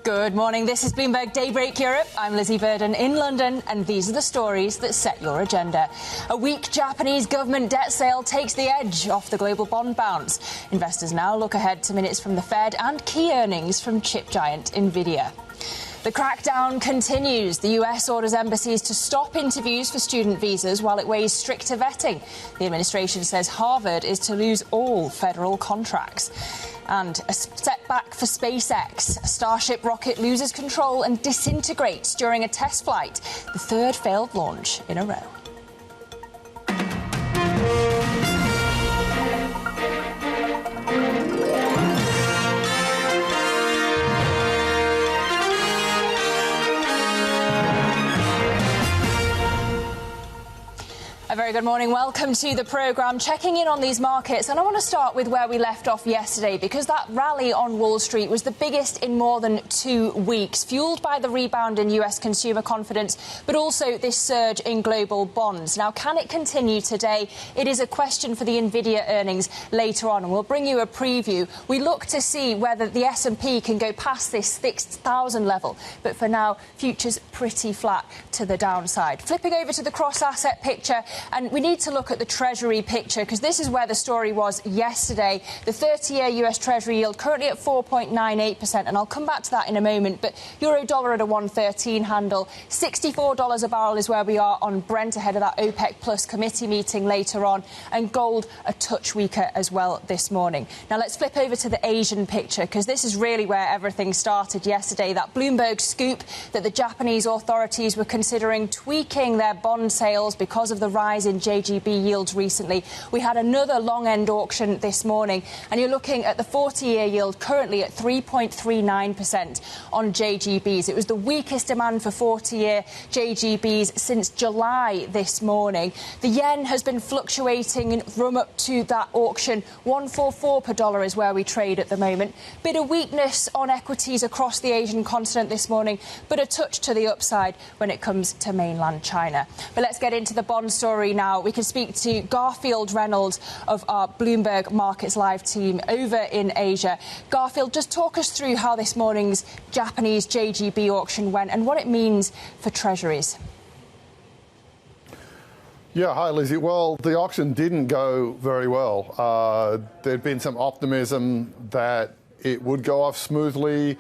Good morning. This is Bloomberg Daybreak Europe. I'm Lizzie Burden in London, and these are the stories that set your agenda. A weak Japanese government debt sale takes the edge off the global bond bounce. Investors now look ahead to minutes from the Fed and key earnings from chip giant Nvidia. The crackdown continues. The US orders embassies to stop interviews for student visas while it weighs stricter vetting. The administration says Harvard is to lose all federal contracts. And a setback for SpaceX. A Starship rocket loses control and disintegrates during a test flight. The third failed launch in a row. A very good morning. Welcome to the programme. Checking in on these markets, and I want to start with where we left off yesterday, because that rally on Wall Street was the biggest in more than 2 weeks, fuelled by the rebound in US consumer confidence, but also this surge in global bonds. Now, can it continue today? It is a question for the Nvidia earnings later on, and we'll bring you a preview. We look to see whether the S&P can go past this 6,000 level, but for now, futures pretty flat to the downside. Flipping over to the cross-asset picture, and we need to look at the Treasury picture, because this is where the story was yesterday. The 30-year US Treasury yield currently at 4.98%, and I'll come back to that in a moment. But euro-dollar at a 113 handle. $64 a barrel is where we are on Brent ahead of that OPEC Plus committee meeting later on. And gold a touch weaker as well this morning. Now let's flip over to the Asian picture, because this is really where everything started yesterday. That Bloomberg scoop that the Japanese authorities were considering tweaking their bond sales because of the rise in JGB yields recently. We had another long-end auction this morning, and you're looking at the 40-year yield currently at 3.39% on JGBs. It was the weakest demand for 40-year JGBs since July this morning. The yen has been fluctuating from up to that auction. 144 per dollar is where we trade at the moment. Bit of weakness on equities across the Asian continent this morning, but a touch to the upside when it comes to mainland China. But let's get into the bond story now. We can speak to Garfield Reynolds of our Bloomberg Markets Live team over in Asia. Garfield, just talk us through how this morning's Japanese JGB auction went and what it means for treasuries. Yeah, hi, Lizzie. Well, the auction didn't go very well. There'd been some optimism that it would go off smoothly,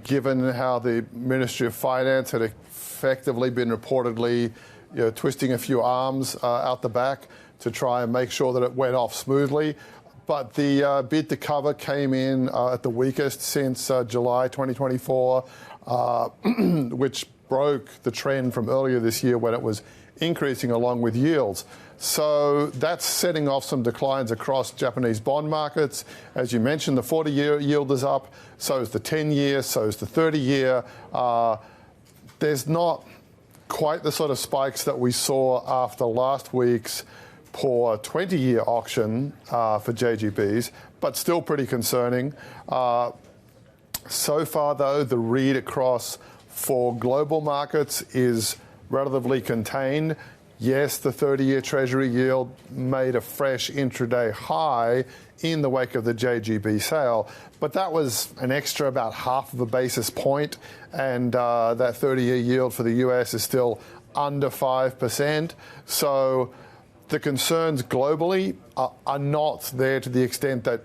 given how the Ministry of Finance had effectively been reportedly twisting a few arms out the back to try and make sure that it went off smoothly. But the bid to cover came in at the weakest since July 2024, which broke the trend from earlier this year when it was increasing along with yields. So that's setting off some declines across Japanese bond markets. As you mentioned, the 40-year yield is up, so is the 10-year, so is the 30-year. There's not quite the sort of spikes that we saw after last week's poor 20-year auction for JGBs, but still pretty concerning. So far, though, the read across for global markets is relatively contained. Yes, the 30-year Treasury yield made a fresh intraday high in the wake of the JGB sale, but that was an extra about half of a basis point, and that 30-year yield for the US is still under 5%. So the concerns globally are not there to the extent that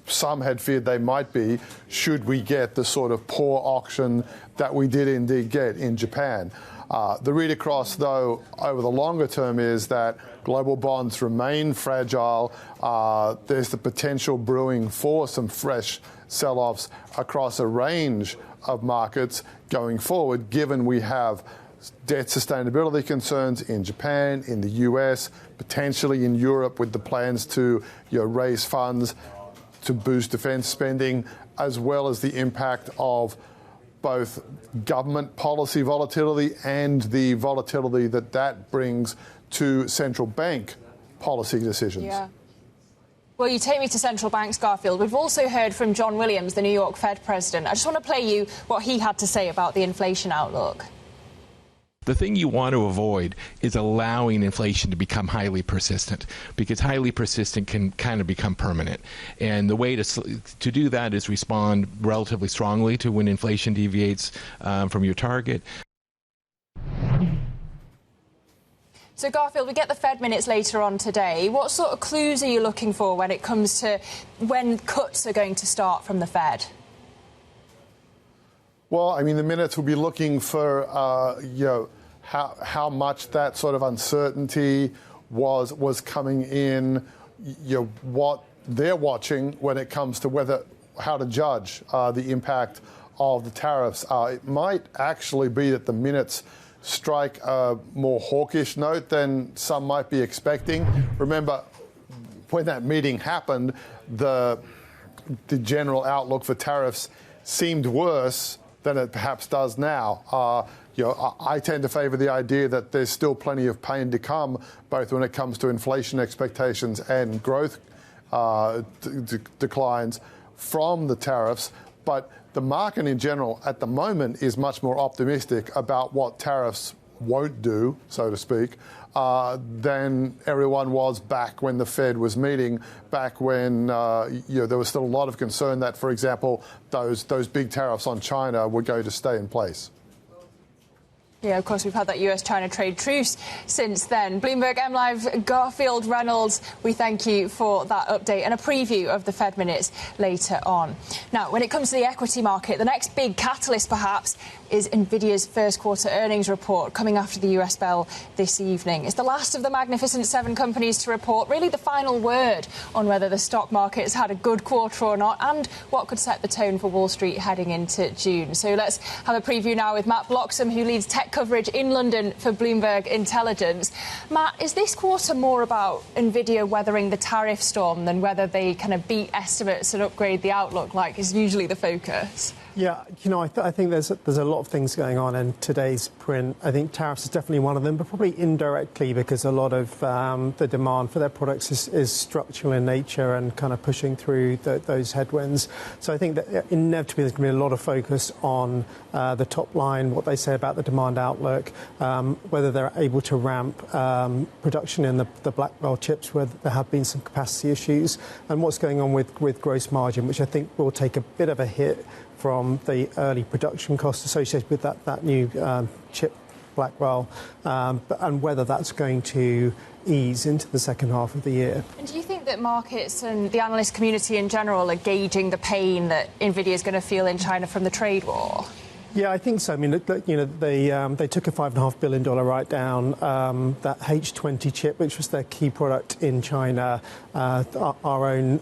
some had feared they might be, should we get the sort of poor auction that we did indeed get in Japan. The read across, though, over the longer term is that global bonds remain fragile. There's the potential brewing for some fresh sell-offs across a range of markets going forward, given we have debt sustainability concerns in Japan, in the US, potentially in Europe with the plans to raise funds to boost defence spending, as well as the impact of both government policy volatility and the volatility that brings to central bank policy decisions. Yeah. Well, you take me to central banks, Garfield. We've also heard from John Williams, the New York Fed president. I just want to play you what he had to say about the inflation outlook. The thing you want to avoid is allowing inflation to become highly persistent, because highly persistent can kind of become permanent. And the way to do that is respond relatively strongly to when inflation deviates from your target. So, Garfield, we get the Fed minutes later on today. What sort of clues are you looking for when it comes to when cuts are going to start from the Fed? Well, I mean, the minutes will be looking for, how much that sort of uncertainty was coming in, what they're watching when it comes to how to judge the impact of the tariffs. It might actually be that the minutes strike a more hawkish note than some might be expecting. Remember, when that meeting happened, the general outlook for tariffs seemed worse than it perhaps does now. I tend to favour the idea that there's still plenty of pain to come, both when it comes to inflation expectations and growth declines from the tariffs. But the market in general at the moment is much more optimistic about what tariffs won't do, so to speak, than everyone was back when the Fed was meeting, back when there was still a lot of concern that, for example, those big tariffs on China were going to stay in place. Yeah, of course, we've had that US-China trade truce since then. Bloomberg M Live, Garfield Reynolds, we thank you for that update and a preview of the Fed minutes later on. Now, when it comes to the equity market, the next big catalyst, perhaps, is Nvidia's first quarter earnings report coming after the US bell this evening. It's the last of the Magnificent Seven companies to report, really the final word on whether the stock market has had a good quarter or not, and what could set the tone for Wall Street heading into June. So let's have a preview now with Matt Bloxham, who leads tech coverage in London for Bloomberg Intelligence. Matt, is this quarter more about Nvidia weathering the tariff storm than whether they kind of beat estimates and upgrade the outlook like is usually the focus? Yeah, I think there's a lot of things going on in today's print. I think tariffs is definitely one of them, but probably indirectly because a lot of the demand for their products is structural in nature and kind of pushing through those headwinds. So I think that inevitably there's going to be a lot of focus on the top line, what they say about the demand outlook, whether they're able to ramp production in the Blackwell chips where there have been some capacity issues, and what's going on with gross margin, which I think will take a bit of a hit from the early production costs associated with that new chip Blackwell, and whether that's going to ease into the second half of the year. And do you think that markets and the analyst community in general are gauging the pain that Nvidia is going to feel in China from the trade war? Yeah, I think so. I mean, they took a $5.5 billion write-down. That H20 chip, which was their key product in China, our own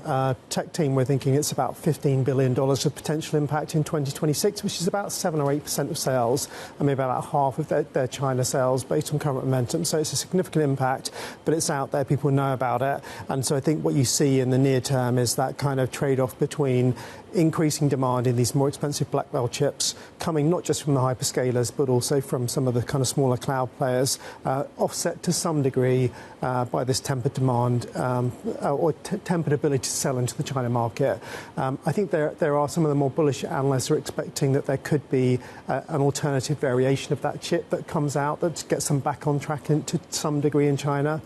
tech team, we're thinking it's about $15 billion of potential impact in 2026, which is about 7 or 8% of sales, and maybe about half of their China sales based on current momentum. So it's a significant impact, but it's out there. People know about it. And so I think what you see in the near term is that kind of trade-off between increasing demand in these more expensive Blackwell chips coming not just from the hyperscalers but also from some of the kind of smaller cloud players, offset to some degree by this tempered demand or tempered ability to sell into the China market. I think there are some of the more bullish analysts are expecting that there could be an alternative variation of that chip that comes out that gets them back on track to some degree in China.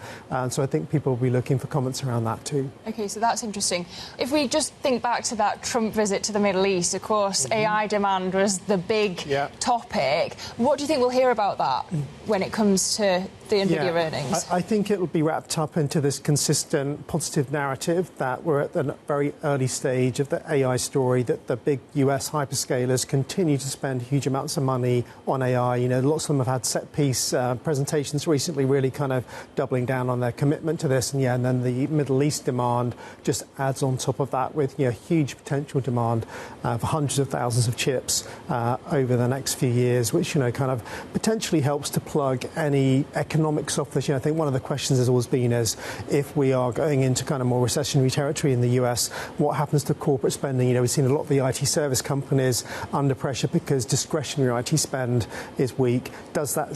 So I think people will be looking for comments around that too. OK, so that's interesting. If we just think back to that Trump visit to the Middle East, of course, AI demand was the big topic. What do you think we'll hear about that when it comes to the Nvidia earnings? I think it will be wrapped up into this consistent positive narrative that we're at the very early stage of the AI story, that the big US hyperscalers continue to spend huge amounts of money on AI. You know, lots of them have had set-piece presentations recently really kind of doubling down on their commitment to this. And then the Middle East demand just adds on top of that with huge potential demand for hundreds of thousands of chips over the next few years, which, kind of potentially helps to plug any economic softness. I think one of the questions has always been is if we are going into kind of more recessionary territory in the US, what happens to corporate spending? We've seen a lot of the IT service companies under pressure because discretionary IT spend is weak. Does that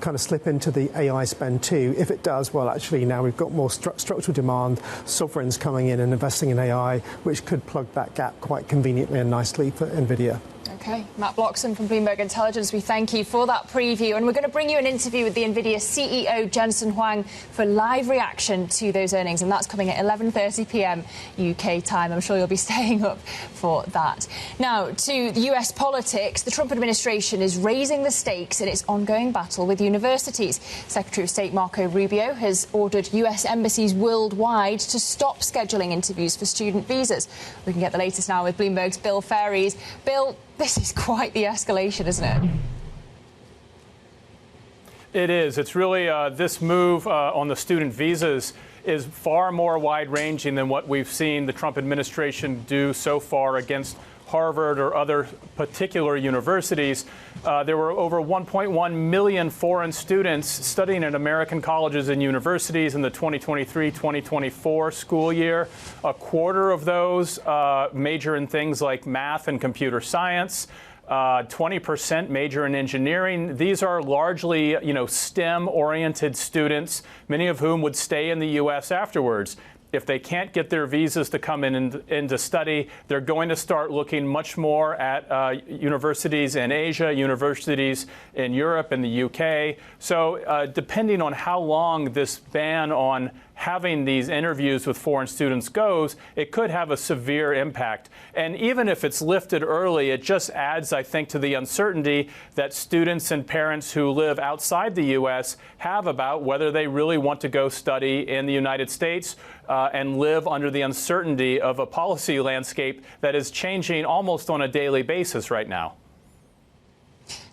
kind of slip into the AI spend too? If it does, well, actually now we've got more structural demand, sovereigns coming in and investing in AI, which could plug that gap quite conveniently and nicely for Nvidia. OK. Matt Bloxham from Bloomberg Intelligence, we thank you for that preview. And we're going to bring you an interview with the Nvidia CEO, Jensen Huang, for live reaction to those earnings. And that's coming at 11:30 p.m. UK time. I'm sure you'll be staying up for that. Now, to the US politics, the Trump administration is raising the stakes in its ongoing battle with universities. Secretary of State Marco Rubio has ordered US embassies worldwide to stop scheduling interviews for student visas. We can get the latest now with Bloomberg's Bill Ferries. Bill, this is quite the escalation, isn't it? It is. It's really this move on the student visas is far more wide-ranging than what we've seen the Trump administration do so far against Harvard or other particular universities. There were over 1.1 million foreign students studying at American colleges and universities in the 2023-2024 school year. A quarter of those major in things like math and computer science. 20% major in engineering. These are largely, STEM-oriented students, many of whom would stay in the U.S. afterwards. If they can't get their visas to come in to study, they're going to start looking much more at universities in Asia, universities in Europe and the UK. So depending on how long this ban on having these interviews with foreign students goes, it could have a severe impact. And even if it's lifted early, it just adds, I think, to the uncertainty that students and parents who live outside the U.S. have about whether they really want to go study in the United States and live under the uncertainty of a policy landscape that is changing almost on a daily basis right now.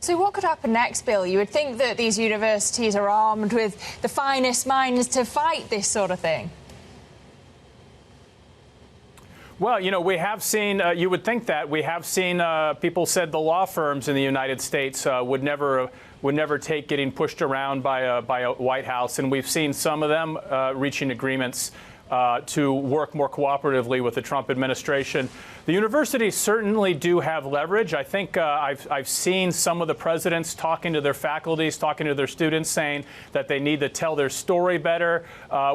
So what could happen next, Bill? You would think that these universities are armed with the finest minds to fight this sort of thing. Well, we have seen, you would think that, we have seen people said the law firms in the United States would never take getting pushed around by a White House. And we've seen some of them reaching agreements to work more cooperatively with the Trump administration. The universities certainly do have leverage. I think I've seen some of the presidents talking to their faculties, talking to their students, saying that they need to tell their story better.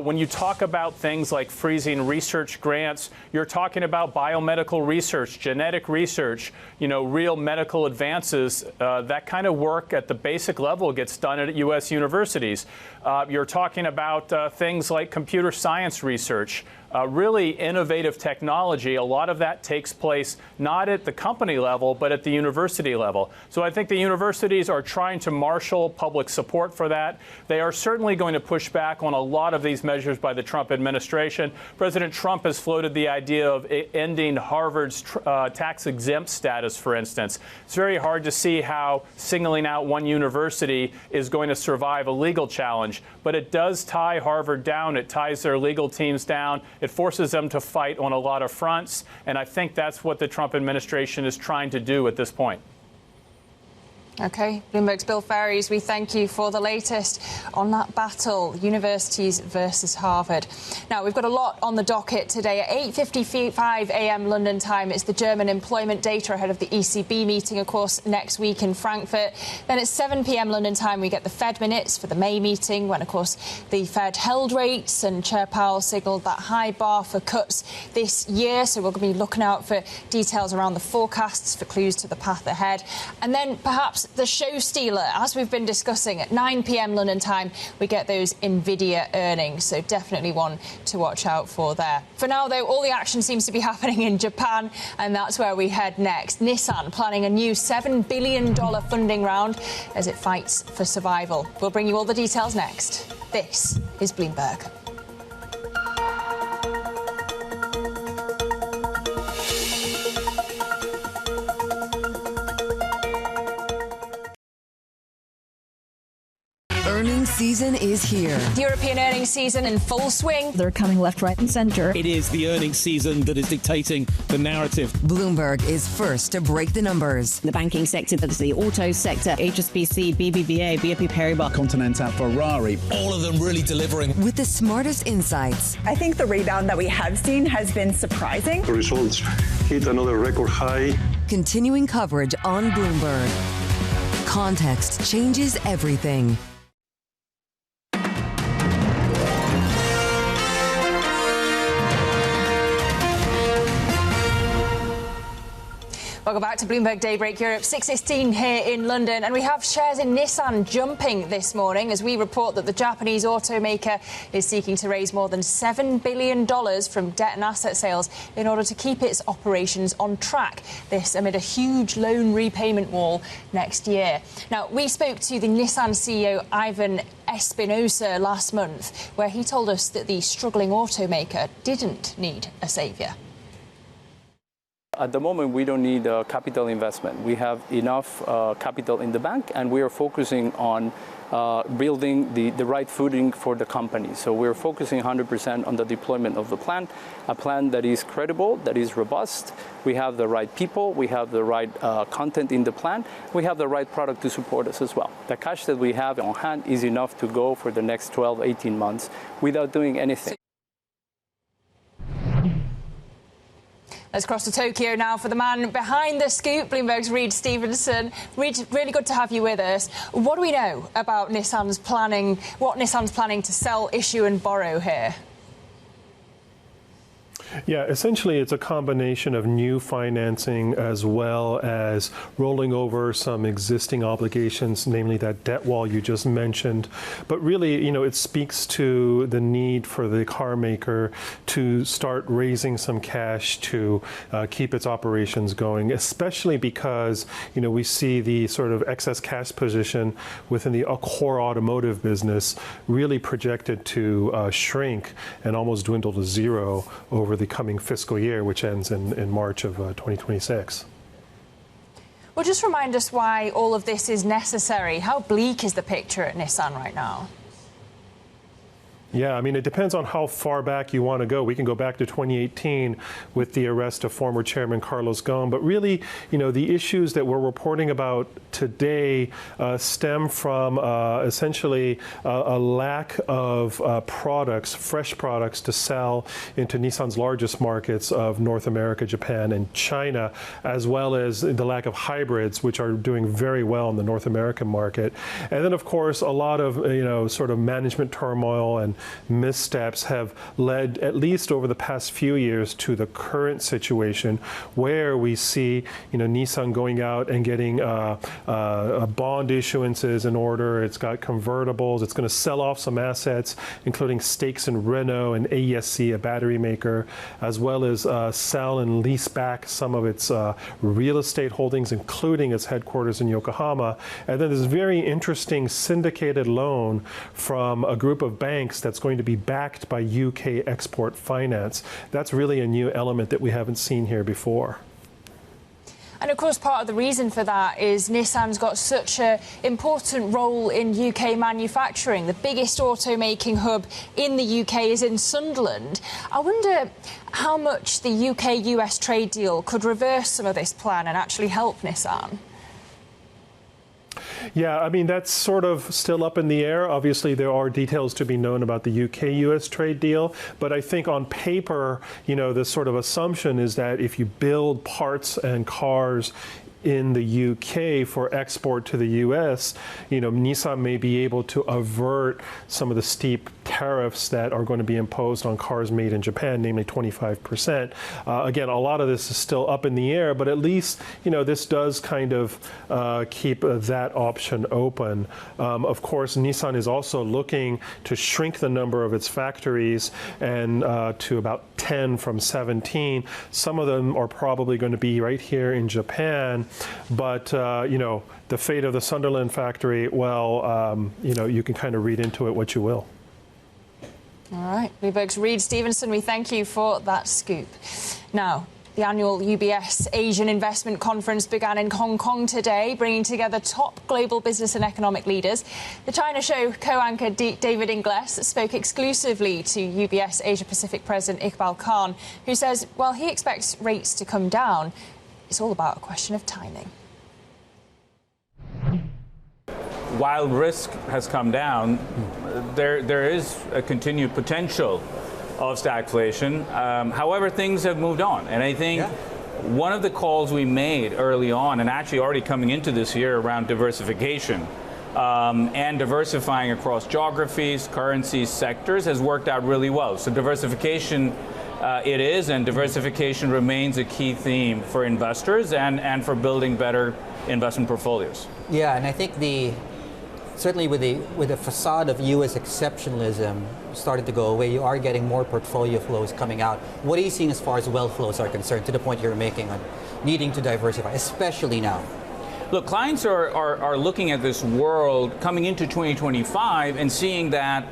When you talk about things like freezing research grants, you're talking about biomedical research, genetic research, real medical advances. That kind of work at the basic level gets done at U.S. universities. You're talking about things like computer science research. Really innovative technology. A lot of that takes place not at the company level, but at the university level. So I think the universities are trying to marshal public support for that. They are certainly going to push back on a lot of these measures by the Trump administration. President Trump has floated the idea of ending Harvard's tax-exempt status, for instance. It's very hard to see how singling out one university is going to survive a legal challenge, but it does tie Harvard down. It ties their legal teams down. It forces them to fight on a lot of fronts, and I think that's what the Trump administration is trying to do at this point. OK. Bloomberg's Bill Ferries, we thank you for the latest on that battle, universities versus Harvard. Now, we've got a lot on the docket today. At 8:55 a.m. London time, it's the German employment data ahead of the ECB meeting, of course, next week in Frankfurt. Then at 7 p.m. London time, we get the Fed minutes for the May meeting, when, of course, the Fed held rates and Chair Powell signalled that high bar for cuts this year. So we're going to be looking out for details around the forecasts, for clues to the path ahead. And then perhaps the show stealer, as we've been discussing, at 9 p.m. London time, we get those Nvidia earnings, so definitely one to watch out for there. For now, though, all the action seems to be happening in Japan, and that's where we head next. Nissan planning a new $7 billion funding round as it fights for survival. We'll bring you all the details next. This is Bloomberg. Earnings season is here. European earnings season in full swing. They're coming left, right and centre. It is the earnings season that is dictating the narrative. Bloomberg is first to break the numbers. The banking sector, that is the auto sector, HSBC, BBVA, BNP Paribas, Continental, Ferrari. All of them really delivering. With the smartest insights. I think the rebound that we have seen has been surprising. The results hit another record high. Continuing coverage on Bloomberg. Context changes everything. Welcome back to Bloomberg Daybreak Europe, 6:16 here in London. And we have shares in Nissan jumping this morning as we report that the Japanese automaker is seeking to raise more than $7 billion from debt and asset sales in order to keep its operations on track. This amid a huge loan repayment wall next year. Now, we spoke to the Nissan CEO Ivan Espinosa last month, where he told us that the struggling automaker didn't need a saviour. At the moment, we don't need capital investment. We have enough capital in the bank, and we are focusing on building the right footing for the company. So we're focusing 100% on the deployment of the plan, a plan that is credible, that is robust. We have the right people, we have the right content in the plan, we have the right product to support us as well. The cash that we have on hand is enough to go for the next 12, 18 months without doing anything. Let's cross to Tokyo now for the man behind the scoop, Bloomberg's Reed Stevenson. Reed, really good to have you with us. What do we know about Nissan's planning, what Nissan's planning to sell, issue and borrow here? Yeah, essentially it's a combination of new financing as well as rolling over some existing obligations, namely that debt wall you just mentioned. But really, you know, it speaks to the need for the car maker to start raising some cash to keep its operations going, especially because, you know, we see the sort of excess cash position within the core automotive business really projected to shrink and almost dwindle to zero over the coming fiscal year, which ends in March of 2026. Well, just remind us why all of this is necessary. How bleak is the picture at Nissan right now? Yeah, I mean, it depends on how far back you want to go. We can go back to 2018 with the arrest of former chairman Carlos Ghosn. But really, you know, the issues that we're reporting about today stem from essentially a lack of products, fresh products to sell into Nissan's largest markets of North America, Japan, and China, as well as the lack of hybrids, which are doing very well in the North American market. And then, of course, a lot of, you know, sort of management turmoil and missteps have led, at least over the past few years, to the current situation where we see, you know, Nissan going out and getting bond issuances in order. It's got convertibles. It's going to sell off some assets, including stakes in Renault and AESC, a battery maker, as well as sell and lease back some of its real estate holdings, including its headquarters in Yokohama. And then this very interesting syndicated loan from a group of banks that's going to be backed by UK Export Finance. That's really a new element that we haven't seen here before. And of course, part of the reason for that is Nissan's got such an important role in UK manufacturing. The biggest automaking hub in the UK is in Sunderland. I wonder how much the UK-US trade deal could reverse some of this plan and actually help Nissan. Yeah, I mean, that's sort of still up in the air. Obviously, there are details to be known about the UK-US trade deal. But I think on paper, you know, the sort of assumption is that if you build parts and cars in the UK for export to the US, you know, Nissan may be able to avert some of the steep tariffs that are going to be imposed on cars made in Japan, namely 25%. Again, a lot of this is still up in the air, but at least, you know, this does kind of keep that option open. Of course, Nissan is also looking to shrink the number of its factories and to about 10 from 17. Some of them are probably going to be right here in Japan. But, you know, the fate of the Sunderland factory, well, you know, you can kind of read into it what you will. All right. Bloomberg's Reed Stevenson, we thank you for that scoop. Now, the annual UBS Asian Investment Conference began in Hong Kong today, bringing together top global business and economic leaders. The China show co-anchor David Ingles spoke exclusively to UBS Asia-Pacific President Iqbal Khan, who says, while he expects rates to come down, it's all about a question of timing. While risk has come down, there is a continued potential of stagflation. However, things have moved on. And I think one of the calls we made early on, and actually already coming into this year, around diversification and diversifying across geographies, currencies, sectors, has worked out really well. So diversification it is, and diversification remains a key theme for investors and for building better investment portfolios. Yeah, and I think certainly with the facade of U.S. exceptionalism started to go away, you are getting more portfolio flows coming out. What are you seeing as far as wealth flows are concerned, to the point you're making on needing to diversify, especially now? Look, clients are looking at this world coming into 2025 and seeing that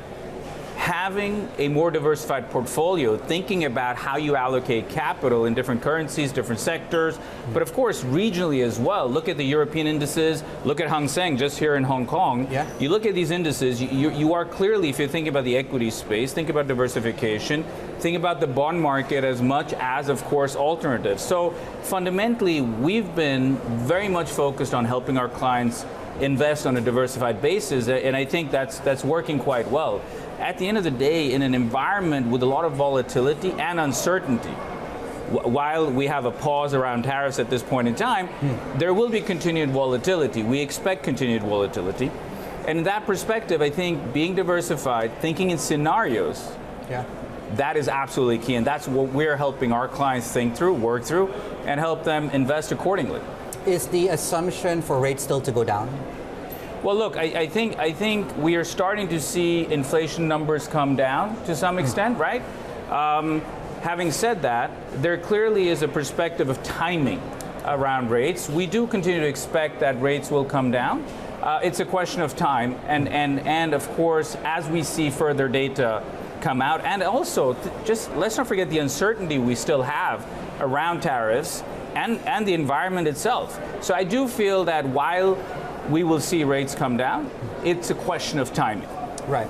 having a more diversified portfolio, thinking about how you allocate capital in different currencies, different sectors, but of course regionally as well. Look at the European indices, look at Hang Seng just here in Hong Kong. Yeah. You look at these indices, you are clearly, if you're thinking about the equity space, think about diversification, think about the bond market as much as, of course, alternatives. So fundamentally, we've been very much focused on helping our clients invest on a diversified basis, and I think that's working quite well. At the end of the day, in an environment with a lot of volatility and uncertainty, while we have a pause around tariffs at this point in time, there will be continued volatility. We expect continued volatility. And in that perspective, I think being diversified, thinking in scenarios, that is absolutely key. And that's what we're helping our clients think through, work through, and help them invest accordingly. Is the assumption for rates still to go down? Well, look, I think we are starting to see inflation numbers come down to some extent, right? Having said that, there clearly is a perspective of timing around rates. We do continue to expect that rates will come down. It's a question of time, and of course, as we see further data come out, and also just let's not forget the uncertainty we still have around tariffs and the environment itself. So I do feel that while we will see rates come down, it's a question of timing. Right.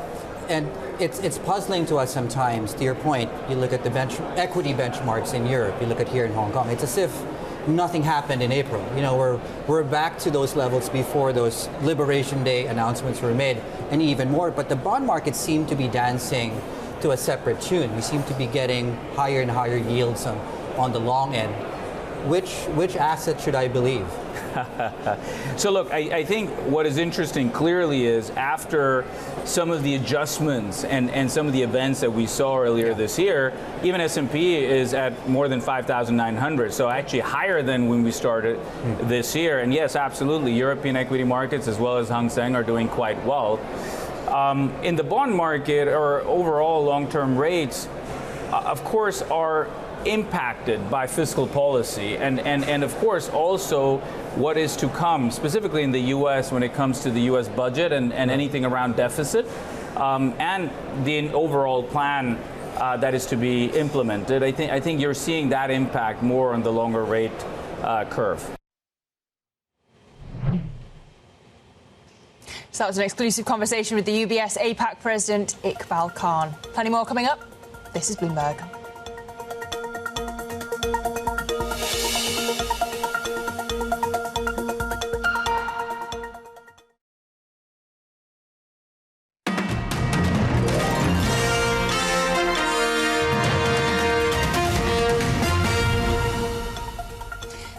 And it's puzzling to us sometimes, to your point. You look at the equity benchmarks in Europe, you look at here in Hong Kong, it's as if nothing happened in April. You know, we're back to those levels before those Liberation Day announcements were made, and even more. But the bond markets seem to be dancing to a separate tune. We seem to be getting higher and higher yields on the long end. Which asset should I believe? So look, I think what is interesting clearly is after some of the adjustments and some of the events that we saw earlier this year, even S&P is at more than 5,900, so actually higher than when we started this year. And yes, absolutely, European equity markets as well as Hang Seng are doing quite well. In the bond market, or overall long-term rates, of course, are impacted by fiscal policy and of course also what is to come, specifically in the U.S. when it comes to the U.S. budget and anything around deficit and the overall plan that is to be implemented. I think you're seeing that impact more on the longer rate curve. So that was an exclusive conversation with the UBS APAC President Iqbal Khan. Plenty more coming up. This is Bloomberg.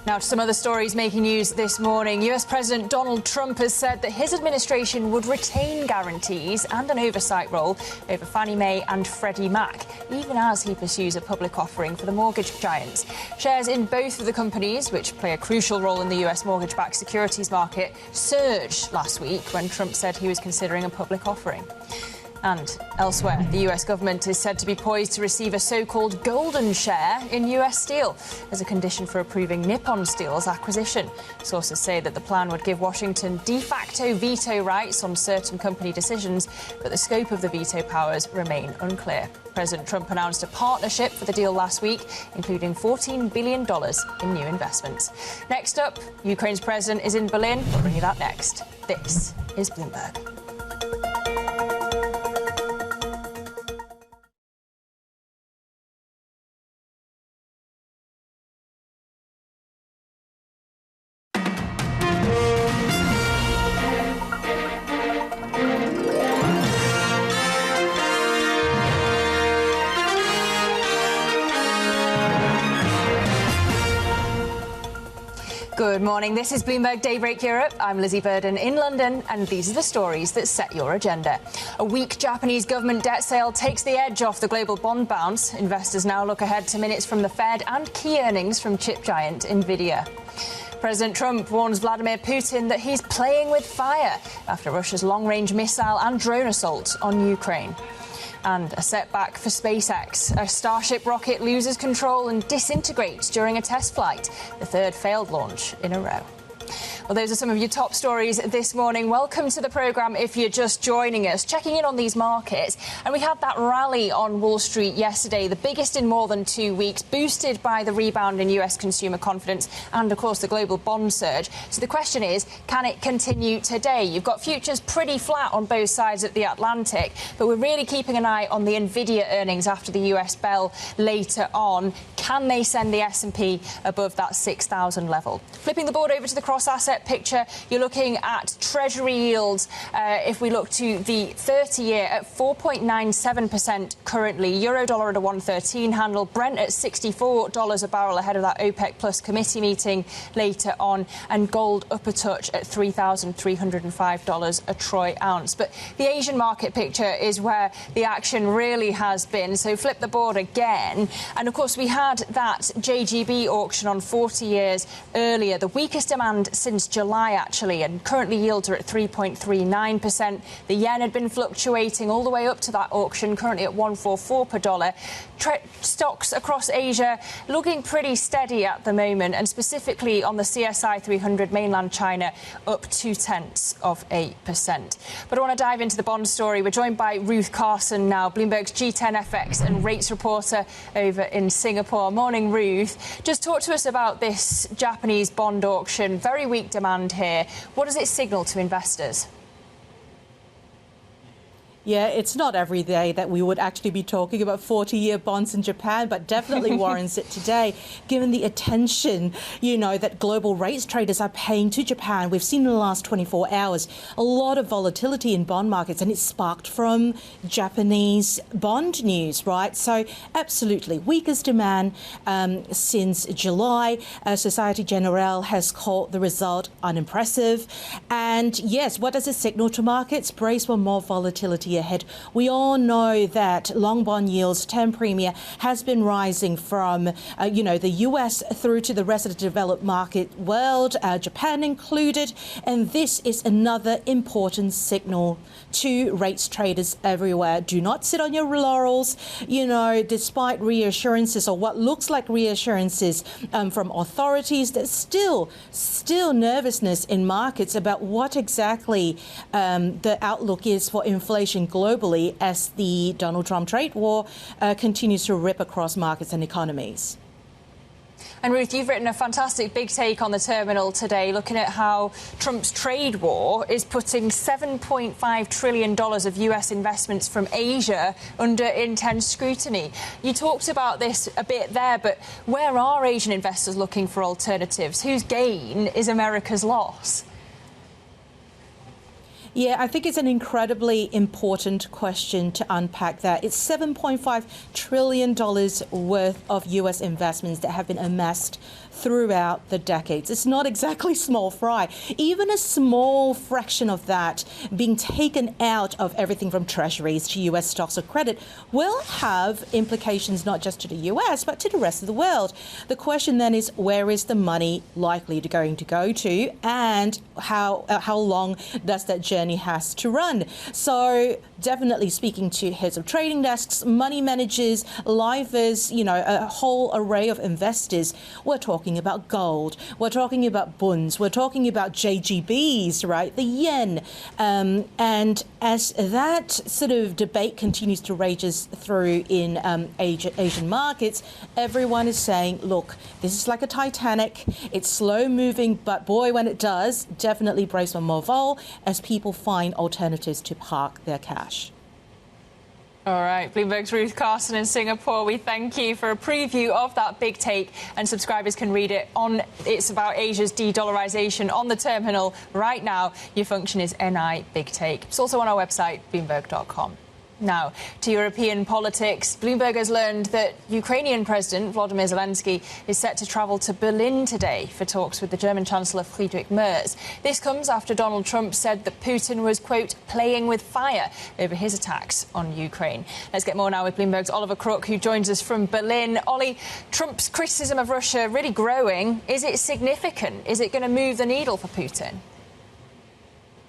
Now to some other stories making news this morning. US President Donald Trump has said that his administration would retain guarantees and an oversight role over Fannie Mae and Freddie Mac, even as he pursues a public offering for the mortgage giants. Shares in both of the companies, which play a crucial role in the US mortgage-backed securities market, surged last week when Trump said he was considering a public offering. And elsewhere, the US government is said to be poised to receive a so-called golden share in US Steel as a condition for approving Nippon Steel's acquisition. Sources say that the plan would give Washington de facto veto rights on certain company decisions, but the scope of the veto powers remain unclear. President Trump announced a partnership for the deal last week, including $14 billion in new investments. Next up, Ukraine's president is in Berlin. We'll bring you that next. This is Bloomberg. Good Good morning. This is Bloomberg Daybreak Europe. I'm Lizzie Burden in London, and these are the stories that set your agenda. A weak Japanese government debt sale takes the edge off the global bond bounce. Investors now look ahead to minutes from the Fed and key earnings from chip giant Nvidia. President Trump warns Vladimir Putin that he's playing with fire after Russia's long-range missile and drone assault on Ukraine. And a setback for SpaceX. A Starship rocket loses control and disintegrates during a test flight, the third failed launch in a row. Well, those are some of your top stories this morning. Welcome to the programme if you're just joining us. Checking in on these markets. And we had that rally on Wall Street yesterday, the biggest in more than 2 weeks, boosted by the rebound in US consumer confidence and, of course, the global bond surge. So the question is, can it continue today? You've got futures pretty flat on both sides of the Atlantic, but we're really keeping an eye on the Nvidia earnings after the US bell later on. Can they send the S&P above that 6,000 level? Flipping the board over to the cross-asset picture, you're looking at Treasury yields. If we look to the 30-year at 4.97% currently, euro-dollar at a 113 handle, Brent at $64 a barrel ahead of that OPEC Plus committee meeting later on, and gold up a touch at $3,305 a troy ounce. But the Asian market picture is where the action really has been. So flip the board again. And, of course, we had that JGB auction on 40 years earlier, the weakest demand since July, actually, and currently yields are at 3.39%. The yen had been fluctuating all the way up to that auction, currently at 144 per dollar. Stocks across Asia looking pretty steady at the moment, and specifically on the CSI 300, mainland China up 0.2%. But I want to dive into the bond story. We're joined by Ruth Carson now, Bloomberg's G10 FX and rates reporter over in Singapore. Morning, Ruth. Just talk to us about this Japanese bond auction. Very weak demand here. What does it signal to investors? Yeah, it's not every day that we would actually be talking about 40-year bonds in Japan, but definitely warrants it today, given the attention, that global rates traders are paying to Japan. We've seen in the last 24 hours a lot of volatility in bond markets, and it's sparked from Japanese bond news, right? So absolutely, weakest demand since July. Societe Generale has called the result unimpressive. And yes, what does it signal to markets? Brace for more volatility ahead. We all know that long bond yields, term premium, has been rising from, the US through to the rest of the developed market world, Japan included. And this is another important signal to rates traders everywhere. Do not sit on your laurels, despite reassurances or what looks like reassurances from authorities. There's still nervousness in markets about what exactly the outlook is for inflation globally as the Donald Trump trade war continues to rip across markets and economies. And Ruth, you've written a fantastic big take on the terminal today, looking at how Trump's trade war is putting $7.5 trillion of US investments from Asia under intense scrutiny. You talked about this a bit there, but where are Asian investors looking for alternatives? Whose gain is America's loss? Yeah, I think it's an incredibly important question to unpack that. It's $7.5 trillion worth of US investments that have been amassed throughout the decades. It's not exactly small fry. Even a small fraction of that being taken out of everything from treasuries to US stocks or credit will have implications not just to the US, but to the rest of the world. The question then is, where is the money likely to go to, and how long does that journey has to run? So definitely speaking to heads of trading desks, money managers, livers, a whole array of investors, we're talking about gold, we're talking about bonds, we're talking about JGBs, right, the yen. And as that sort of debate continues to rage through in Asian markets, everyone is saying, look, this is like a Titanic. It's slow moving, but boy, when it does, definitely brace for more vol as people find alternatives to park their cash. All right, Bloomberg's Ruth Carson in Singapore. We thank you for a preview of that big take, and subscribers can read it on It's About Asia's de-dollarization on the terminal right now. Your function is NI Big Take. It's also on our website, Bloomberg.com. Now, to European politics, Bloomberg has learned that Ukrainian President Volodymyr Zelenskiy is set to travel to Berlin today for talks with the German Chancellor Friedrich Merz. This comes after Donald Trump said that Putin was, quote, playing with fire over his attacks on Ukraine. Let's get more now with Bloomberg's Oliver Crook, who joins us from Berlin. Ollie, Trump's criticism of Russia really growing. Is it significant? Is it going to move the needle for Putin?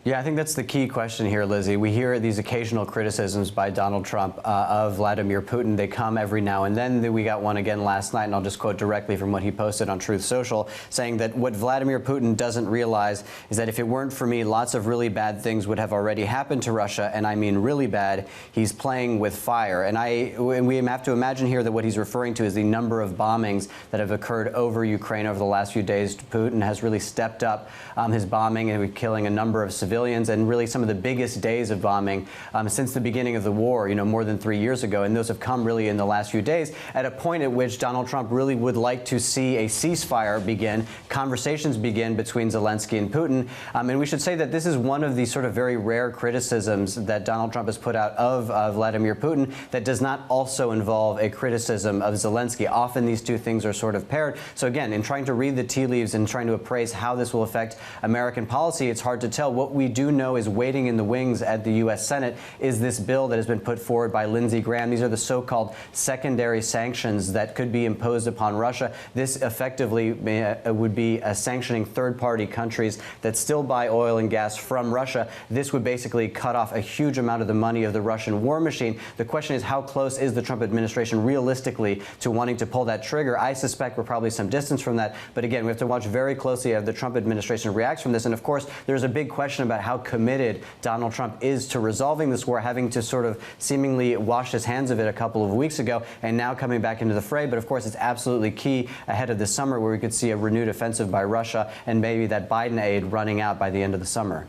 Yeah, I think that's the key question here, Lizzie. We hear these occasional criticisms by Donald Trump of Vladimir Putin. They come every now and then. We got one again last night, and I'll just quote directly from what he posted on Truth Social, saying that what Vladimir Putin doesn't realize is that if it weren't for me, lots of really bad things would have already happened to Russia, and I mean really bad. He's playing with fire. And we have to imagine here that what he's referring to is the number of bombings that have occurred over Ukraine over the last few days. Putin has really stepped up his bombing and killing a number of civilians, and really some of the biggest days of bombing since the beginning of the war, more than 3 years ago. And those have come really in the last few days at a point at which Donald Trump really would like to see a ceasefire begin, conversations begin between Zelensky and Putin. And we should say that this is one of these sort of very rare criticisms that Donald Trump has put out of Vladimir Putin that does not also involve a criticism of Zelensky. Often these two things are sort of paired. So again, in trying to read the tea leaves and trying to appraise how this will affect American policy, it's hard to tell. What we do know is waiting in the wings at the U.S. Senate is this bill that has been put forward by Lindsey Graham. These are the so-called secondary sanctions that could be imposed upon Russia. This effectively would be sanctioning third-party countries that still buy oil and gas from Russia. This would basically cut off a huge amount of the money of the Russian war machine. The question is, how close is the Trump administration realistically to wanting to pull that trigger? I suspect we're probably some distance from that. But again, we have to watch very closely how the Trump administration reacts from this. And of course, there's a big question about how committed Donald Trump is to resolving this war, having to sort of seemingly wash his hands of it a couple of weeks ago and now coming back into the fray. But of course, it's absolutely key ahead of the summer where we could see a renewed offensive by Russia and maybe that Biden aid running out by the end of the summer.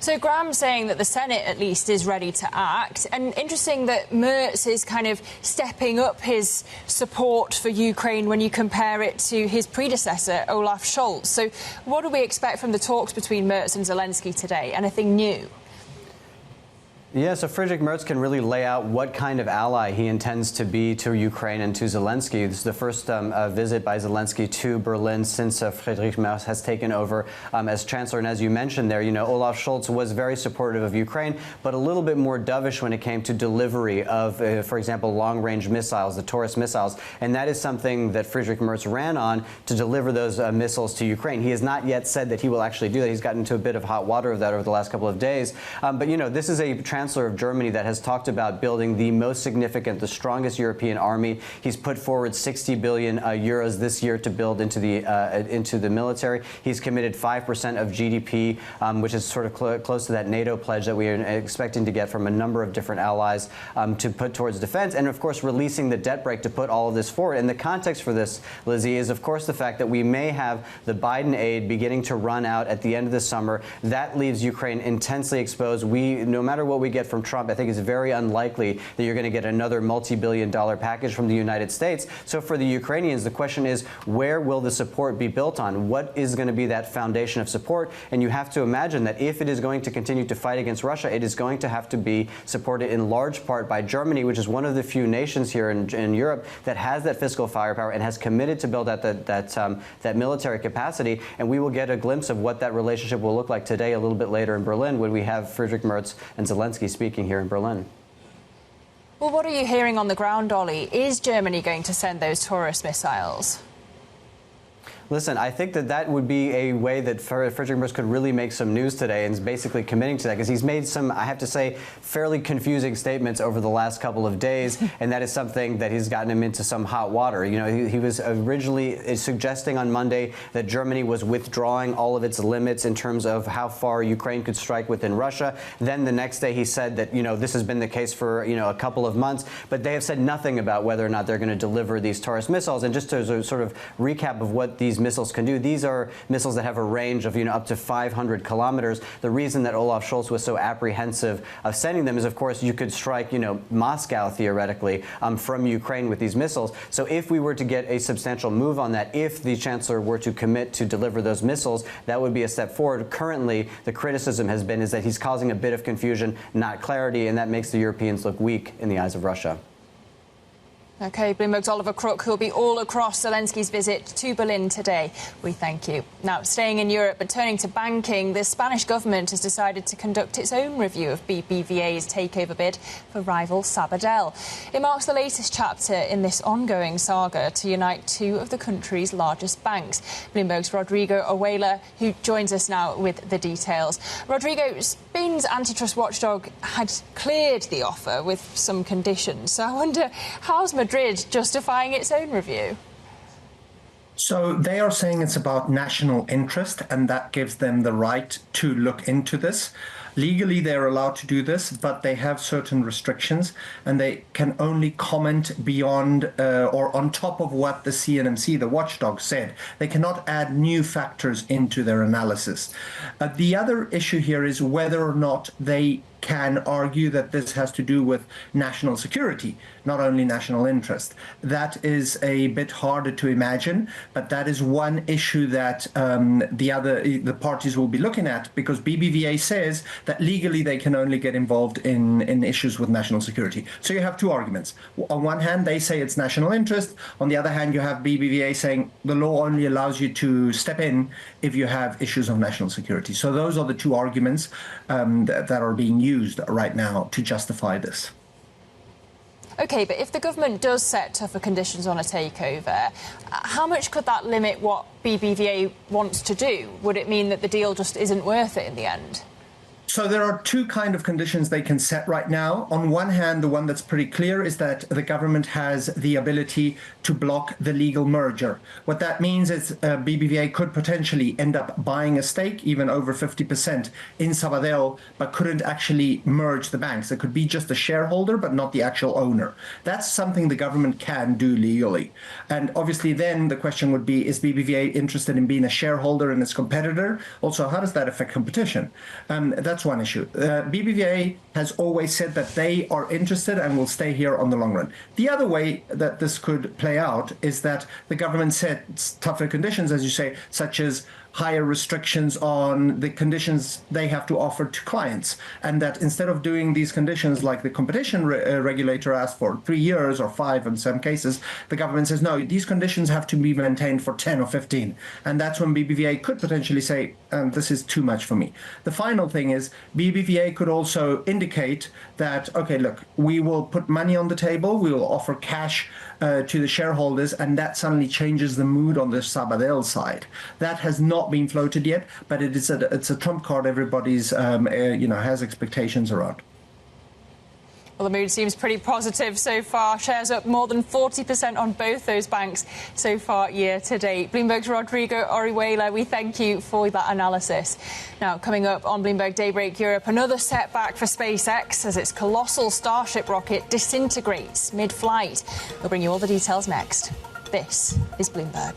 So Graham's saying that the Senate, at least, is ready to act. And interesting that Merz is kind of stepping up his support for Ukraine when you compare it to his predecessor, Olaf Scholz. So what do we expect from the talks between Merz and Zelensky today? Anything new? Yeah, so Friedrich Merz can really lay out what kind of ally he intends to be to Ukraine and to Zelensky. This is the first visit by Zelensky to Berlin since Friedrich Merz has taken over as chancellor. And as you mentioned there, Olaf Scholz was very supportive of Ukraine, but a little bit more dovish when it came to delivery of, for example, long-range missiles, the Taurus missiles. And that is something that Friedrich Merz ran on to deliver those missiles to Ukraine. He has not yet said that he will actually do that. He's gotten into a bit of hot water of that over the last couple of days. But, this is a Chancellor of Germany that has talked about building the most significant, the strongest European army. He's put forward 60 billion euros this year to build into the military. He's committed 5% of GDP, which is sort of close to that NATO pledge that we are expecting to get from a number of different allies to put towards defense. And of course, releasing the debt brake to put all of this forward. And the context for this, Lizzie, is of course the fact that we may have the Biden aid beginning to run out at the end of the summer. That leaves Ukraine intensely exposed. No matter what we get from Trump, I think it's very unlikely that you're going to get another multi-billion-dollar package from the United States. So for the Ukrainians, the question is, where will the support be built on? What is going to be that foundation of support? And you have to imagine that if it is going to continue to fight against Russia, it is going to have to be supported in large part by Germany, which is one of the few nations here in Europe that has that fiscal firepower and has committed to build out that military capacity. And we will get a glimpse of what that relationship will look like today, a little bit later in Berlin, when we have Friedrich Merz and Zelensky speaking here in Berlin. Well, what are you hearing on the ground, Ollie? Is Germany going to send those Taurus missiles? Listen, I think that would be a way that Friedrich Merz could really make some news today and is basically committing to that, because he's made some, I have to say, fairly confusing statements over the last couple of days, and that is something that has gotten him into some hot water. He was originally suggesting on Monday that Germany was withdrawing all of its limits in terms of how far Ukraine could strike within Russia. Then the next day he said that, this has been the case for, a couple of months, but they have said nothing about whether or not they're going to deliver these Taurus missiles. And just as a sort of recap of what these these missiles can do. These are missiles that have a range of up to 500 kilometers. The reason that Olaf Scholz was so apprehensive of sending them is, of course, you could strike Moscow theoretically from Ukraine with these missiles. So if we were to get a substantial move on that, if the Chancellor were to commit to deliver those missiles, that would be a step forward. Currently, the criticism has been is that he's causing a bit of confusion, not clarity, and that makes the Europeans look weak in the eyes of Russia. OK, Bloomberg's Oliver Crook, who'll be all across Zelenskyy's visit to Berlin today. We thank you. Now, staying in Europe but turning to banking, the Spanish government has decided to conduct its own review of BBVA's takeover bid for rival Sabadell. It marks the latest chapter in this ongoing saga to unite two of the country's largest banks. Bloomberg's Rodrigo Orjuela, who joins us now with the details. Rodrigo, Spain's antitrust watchdog had cleared the offer with some conditions. So I wonder, how's Madrid justifying its own review? So they are saying it's about national interest, and that gives them the right to look into this. Legally, they're allowed to do this, but they have certain restrictions, and they can only comment beyond or on top of what the CNMC, the watchdog, said. They cannot add new factors into their analysis. The other issue here is whether or not they can argue that this has to do with national security, not only national interest. That is a bit harder to imagine, but that is one issue that the parties will be looking at, because BBVA says that legally they can only get involved in issues with national security. So you have two arguments. On one hand, they say it's national interest. On the other hand, you have BBVA saying the law only allows you to step in if you have issues of national security. So those are the two arguments that are being used right now to justify this. OK, but if the government does set tougher conditions on a takeover, how much could that limit what BBVA wants to do? Would it mean that the deal just isn't worth it in the end? So there are two kind of conditions they can set right now. On one hand, the one that's pretty clear is that the government has the ability to block the legal merger. What that means is BBVA could potentially end up buying a stake, even over 50% in Sabadell, but couldn't actually merge the banks. It could be just a shareholder, but not the actual owner. That's something the government can do legally. And obviously then the question would be, is BBVA interested in being a shareholder in its competitor? Also, how does that affect competition? That's one issue. BBVA has always said that they are interested and will stay here on the long run. The other way that this could play out is that the government sets tougher conditions, as you say, such as higher restrictions on the conditions they have to offer to clients, and that instead of doing these conditions like the competition regulator asked for 3 years or 5 in some cases, the government says no, these conditions have to be maintained for 10 or 15, and that's when BBVA could potentially say this is too much for me. The final thing is BBVA could also indicate that, okay, look, we will put money on the table, we will offer cash to the shareholders, and that suddenly changes the mood on the Sabadell side. That has not been floated yet, but it's a trump card everybody's has expectations around. Well, the mood seems pretty positive so far. Shares up more than 40% on both those banks so far year to date. Bloomberg's Rodrigo Orjuela, we thank you for that analysis. Now, coming up on Bloomberg Daybreak Europe, another setback for SpaceX as its colossal Starship rocket disintegrates mid-flight. We'll bring you all the details next. This is Bloomberg.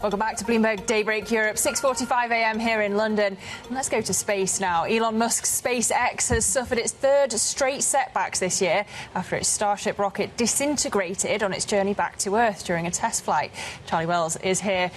Welcome back to Bloomberg Daybreak Europe, 6:45 a.m. here in London. And let's go to space now. Elon Musk's SpaceX has suffered its third straight setbacks this year after its Starship rocket disintegrated on its journey back to Earth during a test flight. Charlie Wells is here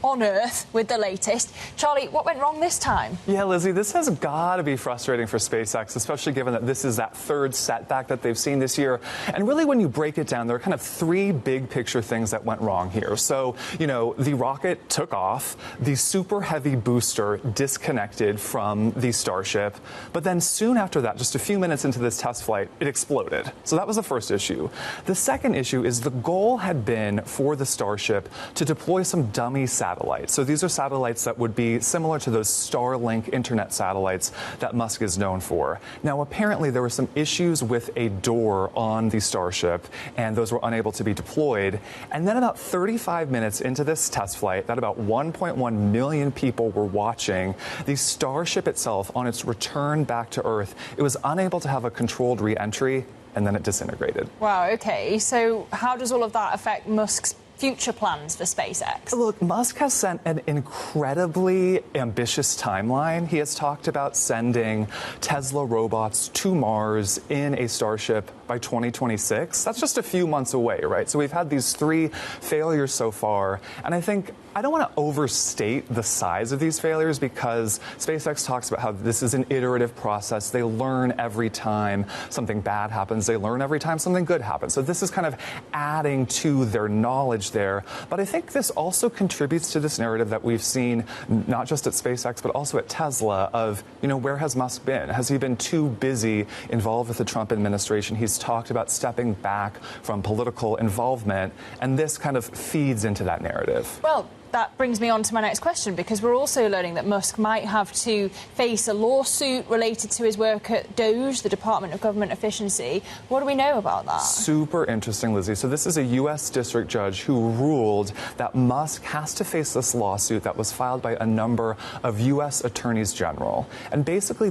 on Earth with the latest. Charlie, what went wrong this time? Yeah, Lizzie, this has got to be frustrating for SpaceX, especially given that this is that third setback that they've seen this year. And really, when you break it down, there are kind of three big picture things that went wrong here. So, the rocket took off, the super heavy booster disconnected from the Starship, but then soon after that, just a few minutes into this test flight, it exploded. So that was the first issue. The second issue is the goal had been for the Starship to deploy some dummy satellites satellites. So these are satellites that would be similar to those Starlink internet satellites that Musk is known for. Now, apparently there were some issues with a door on the Starship, and those were unable to be deployed. And then about 35 minutes into this test flight that about 1.1 million people were watching, the Starship itself, on its return back to Earth, it was unable to have a controlled re-entry, and then it disintegrated. Wow, okay. So how does all of that affect Musk's future plans for SpaceX? Look, Musk has set an incredibly ambitious timeline. He has talked about sending Tesla robots to Mars in a Starship by 2026. That's just a few months away, right? So we've had these 3 failures so far, and I don't want to overstate the size of these failures because SpaceX talks about how this is an iterative process. They learn every time something bad happens. They learn every time something good happens. So this is kind of adding to their knowledge there. But I think this also contributes to this narrative that we've seen not just at SpaceX, but also at Tesla of, where has Musk been? Has he been too busy involved with the Trump administration? He's talked about stepping back from political involvement, and this kind of feeds into that narrative. Well, that brings me on to my next question, because we're also learning that Musk might have to face a lawsuit related to his work at DOGE, the Department of Government Efficiency. What do we know about that? Super interesting, Lizzie. So this is a U.S. district judge who ruled that Musk has to face this lawsuit that was filed by a number of U.S. attorneys general. And basically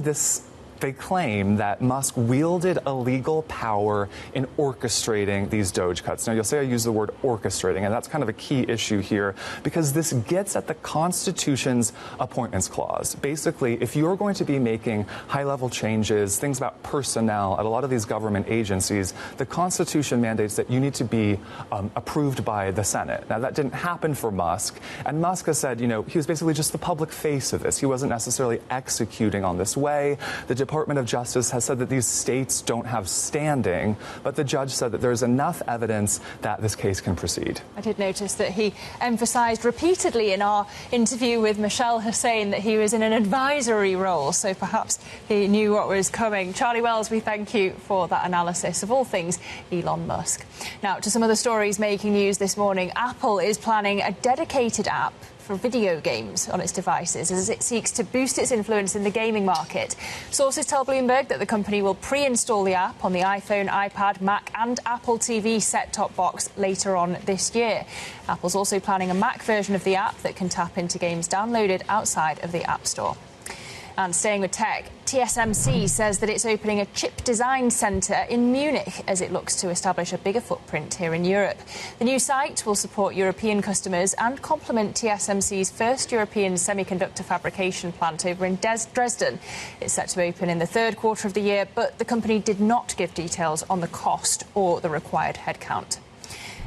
they claim that Musk wielded illegal power in orchestrating these DOGE cuts. Now, you'll say I use the word orchestrating, and that's kind of a key issue here because this gets at the Constitution's appointments clause. Basically, if you're going to be making high-level changes, things about personnel at a lot of these government agencies, the Constitution mandates that you need to be approved by the Senate. Now, that didn't happen for Musk, and Musk has said, he was basically just the public face of this. He wasn't necessarily executing on this way. The Department of Justice has said that these states don't have standing, but the judge said that there's enough evidence that this case can proceed. I did notice that he emphasised repeatedly in our interview with Michelle Hussein that he was in an advisory role, so perhaps he knew what was coming. Charlie Wells, we thank you for that analysis of all things Elon Musk. Now, to some of the stories making news this morning. Apple is planning a dedicated app for video games on its devices as it seeks to boost its influence in the gaming market. Sources tell Bloomberg that the company will pre-install the app on the iPhone, iPad, Mac and Apple TV set-top box later on this year. Apple's also planning a Mac version of the app that can tap into games downloaded outside of the App Store. And staying with tech, TSMC says that it's opening a chip design centre in Munich as it looks to establish a bigger footprint here in Europe. The new site will support European customers and complement TSMC's first European semiconductor fabrication plant over in Dresden. It's set to open in the third quarter of the year, but the company did not give details on the cost or the required headcount.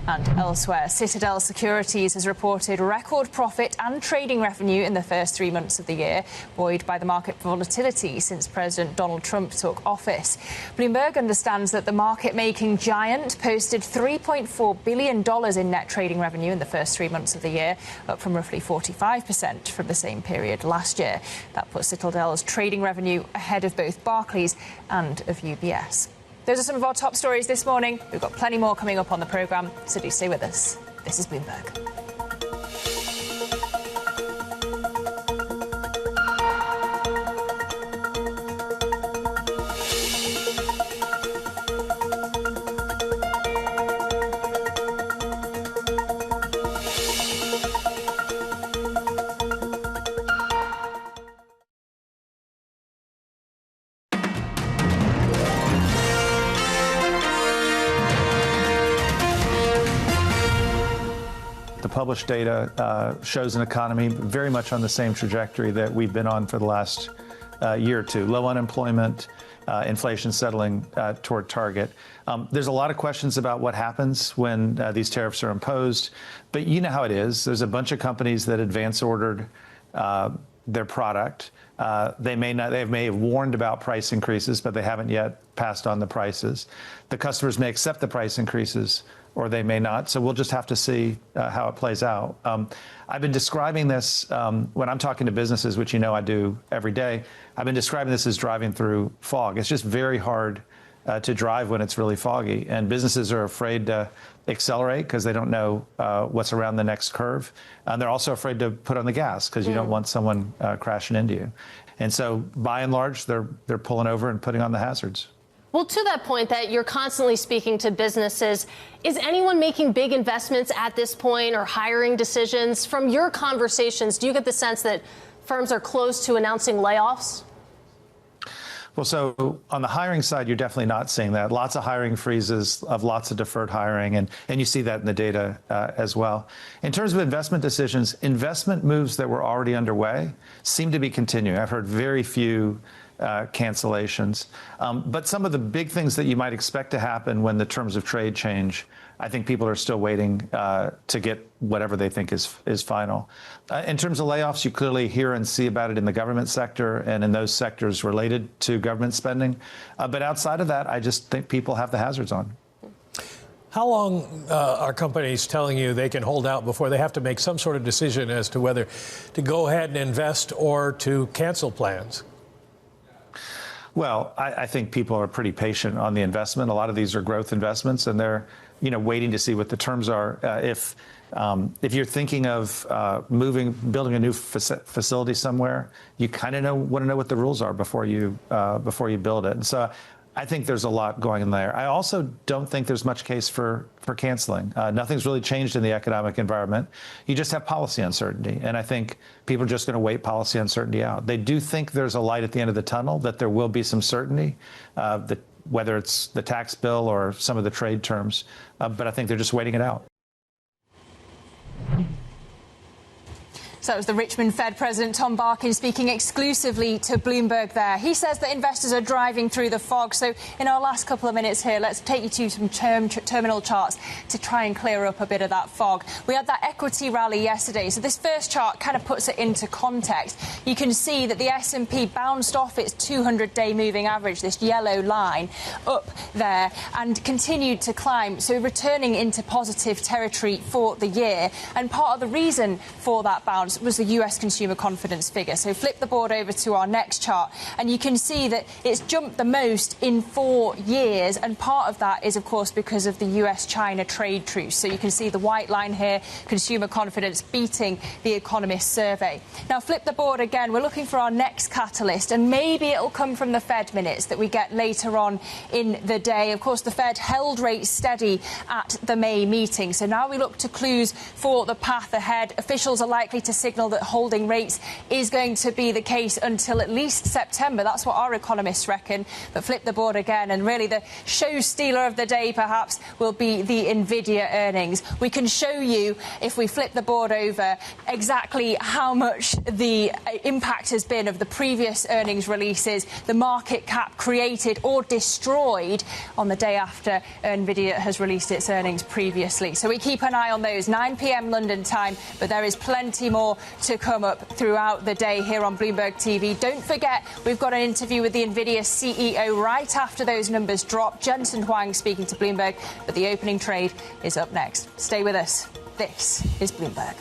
And elsewhere, Citadel Securities has reported record profit and trading revenue in the first 3 months of the year, buoyed by the market volatility since President Donald Trump took office. Bloomberg understands that the market-making giant posted $3.4 billion in net trading revenue in the first 3 months of the year, up from roughly 45% from the same period last year. That puts Citadel's trading revenue ahead of both Barclays and of UBS. Those are some of our top stories this morning. We've got plenty more coming up on the programme, so do stay with us. This is Bloomberg. Published data shows an economy very much on the same trajectory that we've been on for the last year or two. Low unemployment, inflation settling toward target. There's a lot of questions about what happens when these tariffs are imposed, but you know how it is. There's a bunch of companies that advance ordered their product. They may have warned about price increases, but they haven't yet passed on the prices. The customers may accept the price increases, or they may not. So we'll just have to see how it plays out. I've been describing this when I'm talking to businesses, which you know I do every day. I've been describing this as driving through fog. It's just very hard to drive when it's really foggy. And businesses are afraid to accelerate because they don't know what's around the next curve. And they're also afraid to put on the gas because you don't want someone crashing into you. And so, by and large, they're pulling over and putting on the hazards. Well, to that point that you're constantly speaking to businesses, is anyone making big investments at this point or hiring decisions? From your conversations, do you get the sense that firms are close to announcing layoffs? Well, so on the hiring side, you're definitely not seeing that. Lots of hiring freezes, of lots of deferred hiring, and you see that in the data as well. In terms of investment decisions, investment moves that were already underway seem to be continuing. I've heard very few cancellations. But some of the big things that you might expect to happen when the terms of trade change, I think people are still waiting to get whatever they think is final. In terms of layoffs, you clearly hear and see about it in the government sector and in those sectors related to government spending. But outside of that, I just think people have the hazards on. How long are companies telling you they can hold out before they have to make some sort of decision as to whether to go ahead and invest or to cancel plans? Well, I think people are pretty patient on the investment. A lot of these are growth investments, and they're waiting to see what the terms are. If you're thinking of building a new facility somewhere, you kind of want to know what the rules are before you build it. And so I think there's a lot going in there. I also don't think there's much case for canceling. Nothing's really changed in the economic environment. You just have policy uncertainty. And I think people are just going to wait policy uncertainty out. They do think there's a light at the end of the tunnel, that there will be some certainty, whether it's the tax bill or some of the trade terms. But I think they're just waiting it out. So that was the Richmond Fed President Tom Barkin speaking exclusively to Bloomberg there. He says that investors are driving through the fog. So in our last couple of minutes here, let's take you to some terminal charts to try and clear up a bit of that fog. We had that equity rally yesterday. So this first chart kind of puts it into context. You can see that the S&P bounced off its 200-day moving average, this yellow line, up there and continued to climb. So returning into positive territory for the year. And part of the reason for that bounce was the US consumer confidence figure. So flip the board over to our next chart and you can see that it's jumped the most in 4 years, and part of that is of course because of the US-China trade truce. So you can see the white line here, consumer confidence beating the Economist survey. Now flip the board again, we're looking for our next catalyst, and maybe it'll come from the Fed minutes that we get later on in the day. Of course the Fed held rates steady at the May meeting, so now we look to clues for the path ahead. Officials are likely to signal that holding rates is going to be the case until at least September. That's what our economists reckon. But flip the board again, and really the show stealer of the day perhaps will be the Nvidia earnings. We can show you, if we flip the board over, exactly how much the impact has been of the previous earnings releases, the market cap created or destroyed on the day after Nvidia has released its earnings previously. So we keep an eye on those, 9 p.m. London time, but there is plenty more to come up throughout the day here on Bloomberg TV. Don't forget, we've got an interview with the Nvidia CEO right after those numbers drop. Jensen Huang speaking to Bloomberg, but the opening trade is up next. Stay with us. This is Bloomberg.